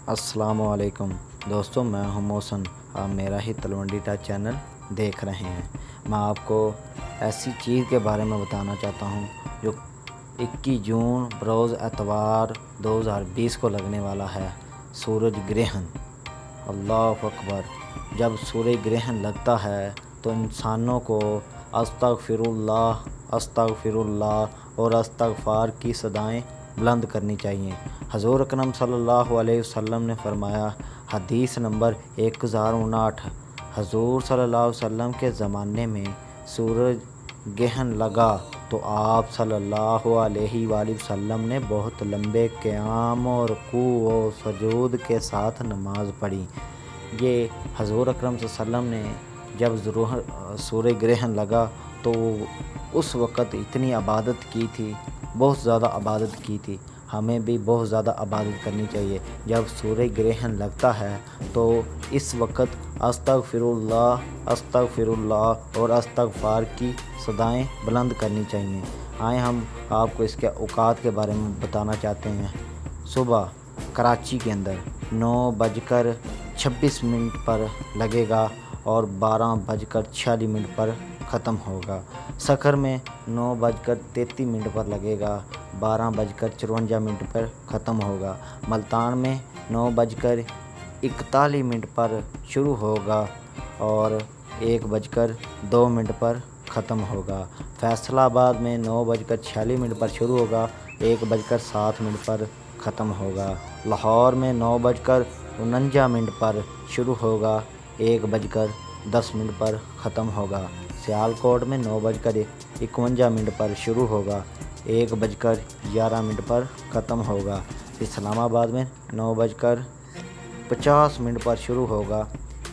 السلام علیکم دوستوں، میں ہوں محسن، آپ میرا ہی تلونڈی ٹچ چینل دیکھ رہے ہیں۔ میں آپ کو ایسی چیز کے بارے میں بتانا چاہتا ہوں جو 21 جون بروز اتوار 2020 کو لگنے والا ہے، سورج گرہن۔ اللہ اکبر! جب سورج گرہن لگتا ہے تو انسانوں کو استغفر اللہ، استغفر اللہ اور استغفار کی صدائیں بلند کرنی چاہیے۔ حضور اکرم صلی اللہ علیہ وسلم نے فرمایا، حدیث نمبر 1059، حضور صلی اللہ علیہ وسلم کے زمانے میں سورج گرہن لگا تو آپ صلی اللہ علیہ وآلہ وسلم نے بہت لمبے قیام اور رکوع و سجود کے ساتھ نماز پڑھی۔ یہ حضور اکرم صلی اللہ علیہ وسلم نے جب سورج گرہن لگا تو اس وقت اتنی عبادت کی تھی، بہت زیادہ عبادت کی تھی۔ ہمیں بھی بہت زیادہ عبادت کرنی چاہیے۔ جب سورج گرہن لگتا ہے تو اس وقت استغفر اللہ، استغفر اللہ اور استغفار کی صدائیں بلند کرنی چاہیے۔ آئیں ہم آپ کو اس کے اوقات کے بارے میں بتانا چاہتے ہیں۔ صبح کراچی کے اندر 9:26 پر لگے گا اور 12:46 پر ختم ہوگا۔ سکھر میں 9:33 پر لگے گا، 12:54 پر ختم ہوگا۔ ملتان میں 9:41 پر شروع ہوگا اور 1:02 پر ختم ہوگا۔ فیصل آباد میں 9:46 پر شروع ہوگا، 1:07 پر ختم ہوگا۔ لاہور میں 9:49 پر شروع ہوگا، 1:10 پر ختم ہوگا۔ سیالکوٹ میں 9:51 پر شروع ہوگا، 1:11 پر ختم ہوگا۔ اسلام آباد میں 9:50 پر شروع ہوگا،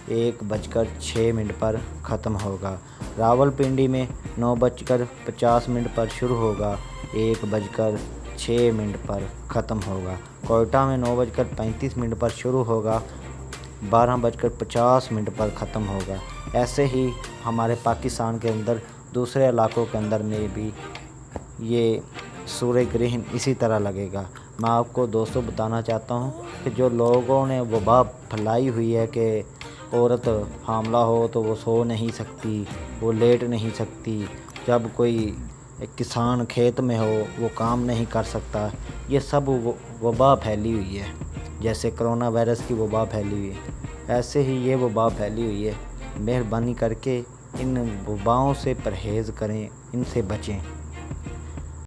1:06 پر ختم ہوگا۔ راول پنڈی میں 9:50 پر شروع ہوگا، 1:06 پر ختم ہوگا۔ کوئٹہ میں 9:35 پر شروع ہوگا، 12:50 پر ختم ہوگا۔ ایسے ہی ہمارے پاکستان کے اندر دوسرے علاقوں کے اندر میں بھی یہ سورج گرہن اسی طرح لگے گا۔ میں آپ کو دوستوں بتانا چاہتا ہوں کہ جو لوگوں نے وبا پھیلائی ہوئی ہے کہ عورت حاملہ ہو تو وہ سو نہیں سکتی، وہ لیٹ نہیں سکتی، جب کوئی کسان کھیت میں ہو وہ کام نہیں کر سکتا، یہ سب وبا پھیلی ہوئی ہے۔ جیسے کرونا وائرس کی وبا پھیلی ہوئی ہے، ایسے ہی یہ وبا پھیلی ہوئی ہے۔ مہربانی کر کے ان وباؤں سے پرہیز کریں، ان سے بچیں۔